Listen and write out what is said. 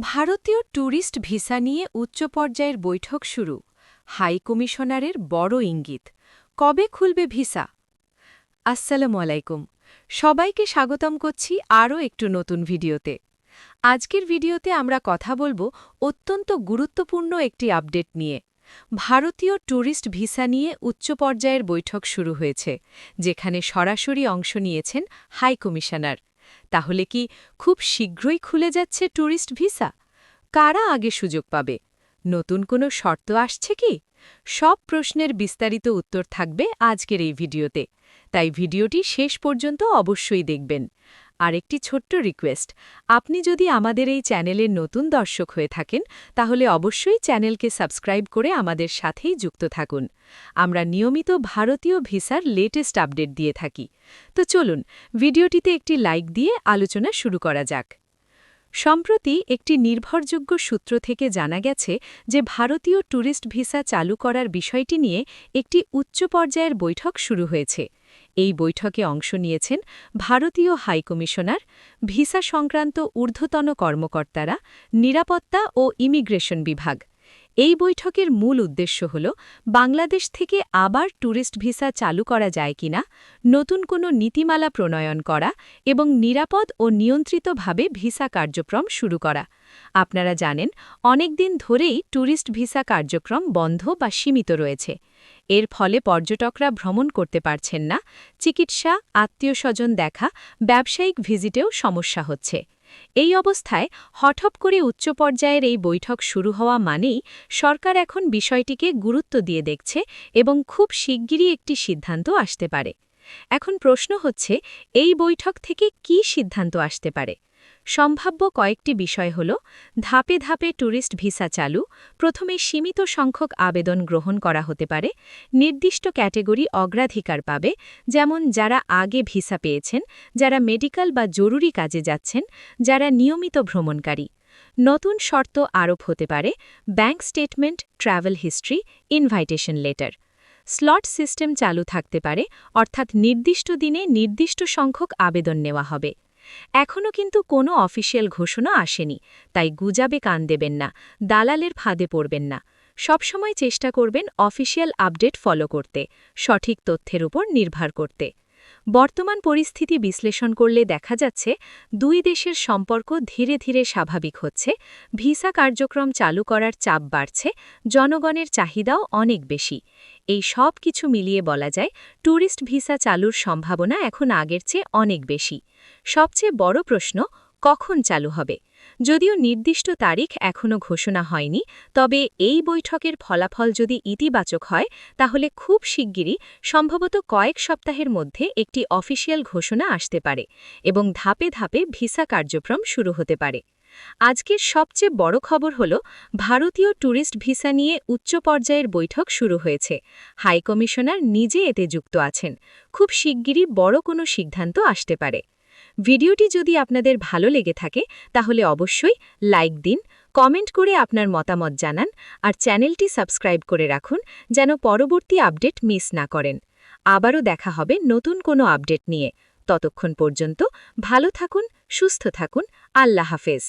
ভারতীয় tourist visa নিয়ে উচ্চ পর্যায়ের বৈঠক শুরু। হাই কমিশনারের বড় ইঙ্গিত। কবে খুলবে ভিসা? আসসালামু আলাইকুম। সবাইকে স্বাগতম করছি আরও একটু নতুন ভিডিওতে। আজকের ভিডিওতে আমরা কথা বলবো অত্যন্ত গুরুত্বপূর্ণ একটি আপডেট নিয়ে। ভারতীয় ট্যুরিস্ট ভিসা নিয়ে উচ্চ পর্যায়ের বৈঠক শুরু হয়েছে, যেখানে সরাসরি অংশ নিয়েছেন হাই কমিশনার। তাহলে কি খুব শীঘ্রই খুলে যাচ্ছে ট্যুরিস্ট ভিসা? কারা আগে সুযোগ পাবে? নতুন কোনো শর্ত আসছে কি? সব প্রশ্নের বিস্তারিত উত্তর থাকবে আজকের এই ভিডিওতে, তাই ভিডিওটি শেষ পর্যন্ত অবশ্যই দেখবেন। আরেকটি ছোট্ট রিকোয়েস্ট, আপনি যদি আমাদের এই চ্যানেলের নতুন দর্শক হয়ে থাকেন তাহলে অবশ্যই চ্যানেলকে সাবস্ক্রাইব করে আমাদের সাথেই যুক্ত থাকুন। আমরা নিয়মিত ভারতীয় ভিসার লেটেস্ট আপডেট দিয়ে থাকি। তো চলুন ভিডিওটিতে একটি লাইক দিয়ে আলোচনা শুরু করা যাক। সম্প্রতি একটি নির্ভরযোগ্য সূত্র থেকে জানা গেছে যে ভারতীয় ট্যুরিস্ট ভিসা চালু করার বিষয়টি নিয়ে একটি উচ্চ পর্যায়ের বৈঠক শুরু হয়েছে। এই বৈঠকে অংশ নিয়েছেন ভারতীয় হাইকমিশনার, ভিসা সংক্রান্ত ঊর্ধ্বতন কর্মকর্তারা, নিরাপত্তা ও ইমিগ্রেশন বিভাগ। এই বৈঠকের মূল উদ্দেশ্য হল বাংলাদেশ থেকে আবার ট্যুরিস্ট ভিসা চালু করা যায় কিনা, নতুন কোনো নীতিমালা প্রণয়ন করা এবং নিরাপদ ও নিয়ন্ত্রিতভাবে ভিসা কার্যক্রম শুরু করা। আপনারা জানেন, অনেক দিন ধরেই ট্যুরিস্ট ভিসা কার্যক্রম বন্ধ বা সীমিত রয়েছে। এর ফলে পর্যটকরা ভ্রমণ করতে পারছেন না, চিকিৎসা, আত্মীয়স্বজন দেখা, ব্যবসায়িক ভিজিটেও সমস্যা হচ্ছে। এই অবস্থায় হঠাৎ করে উচ্চ পর্যায়ের এই বৈঠক শুরু হওয়া মানেই সরকার এখন বিষয়টিকে গুরুত্ব দিয়ে দেখছে এবং খুব শিগগিরই একটি সিদ্ধান্ত আসতে পারে। এখন প্রশ্ন হচ্ছে, এই বৈঠক থেকে কী সিদ্ধান্ত আসতে পারে? সম্ভাব্য কয়েকটি বিষয় হল: ধাপে ধাপে ট্যুরিস্ট ভিসা চালু, প্রথমে সীমিত সংখ্যক আবেদন গ্রহণ করা হতে পারে, নির্দিষ্ট ক্যাটেগরি অগ্রাধিকার পাবে, যেমন যারা আগে ভিসা পেয়েছেন, যারা মেডিকেল বা জরুরি কাজে যাচ্ছেন, যারা নিয়মিত ভ্রমণকারী। নতুন শর্ত আরোপ হতে পারে: bank statement, travel history, invitation letter. Slot system চালু থাকতে পারে, অর্থাৎ নির্দিষ্ট দিনে নির্দিষ্ট সংখ্যক আবেদন নেওয়া হবে। এখনও কিন্তু কোনো অফিসিয়াল ঘোষণা আসেনি, তাই গুজবে কান দেবেন না, দালালের ফাঁদে পড়বেন না। সবসময় চেষ্টা করবেন অফিসিয়াল আপডেট ফলো করতে, সঠিক তথ্যের উপর নির্ভর করতে। বর্তমান পরিস্থিতি বিশ্লেষণ করলে দেখা যাচ্ছে, দুই দেশের সম্পর্ক ধীরে ধীরে স্বাভাবিক হচ্ছে, ভিসা কার্যক্রম চালু করার চাপ বাড়ছে, জনগণের চাহিদাও অনেক বেশি। এই সব কিছু মিলিয়ে বলা যায়, ট্যুরিস্ট ভিসা চালুর সম্ভাবনা এখন আগের চেয়ে অনেক বেশি। সবচেয়ে বড় প্রশ্ন, কখন চালু হবে? যদিও নির্দিষ্ট তারিখ এখনও ঘোষণা হয়নি, তবে এই বৈঠকের ফলাফল যদি ইতিবাচক হয় তাহলে খুব শিগগিরই, সম্ভবত কয়েক সপ্তাহের মধ্যে একটি অফিসিয়াল ঘোষণা আসতে পারে এবং ধাপে ধাপে ভিসা কার্যক্রম শুরু হতে পারে। আজকের সবচেয়ে বড় খবর হল, ভারতীয় ট্যুরিস্ট ভিসা নিয়ে উচ্চ পর্যায়ের বৈঠক শুরু হয়েছে। হাইকমিশনার নিজে এতে যুক্ত আছেন। খুব শিগগিরই বড় কোনো সিদ্ধান্ত আসতে পারে। ভিডিওটি যদি আপনাদের ভালো লেগে থাকে তাহলে অবশ্যই লাইক দিন, কমেন্ট করে আপনার মতামত জানান আর চ্যানেলটি সাবস্ক্রাইব করে রাখুন যেন পরবর্তী আপডেট মিস না করেন। আবারও দেখা হবে নতুন কোনো আপডেট নিয়ে। ততক্ষণ পর্যন্ত ভালো থাকুন, সুস্থ থাকুন। আল্লাহ হাফেজ।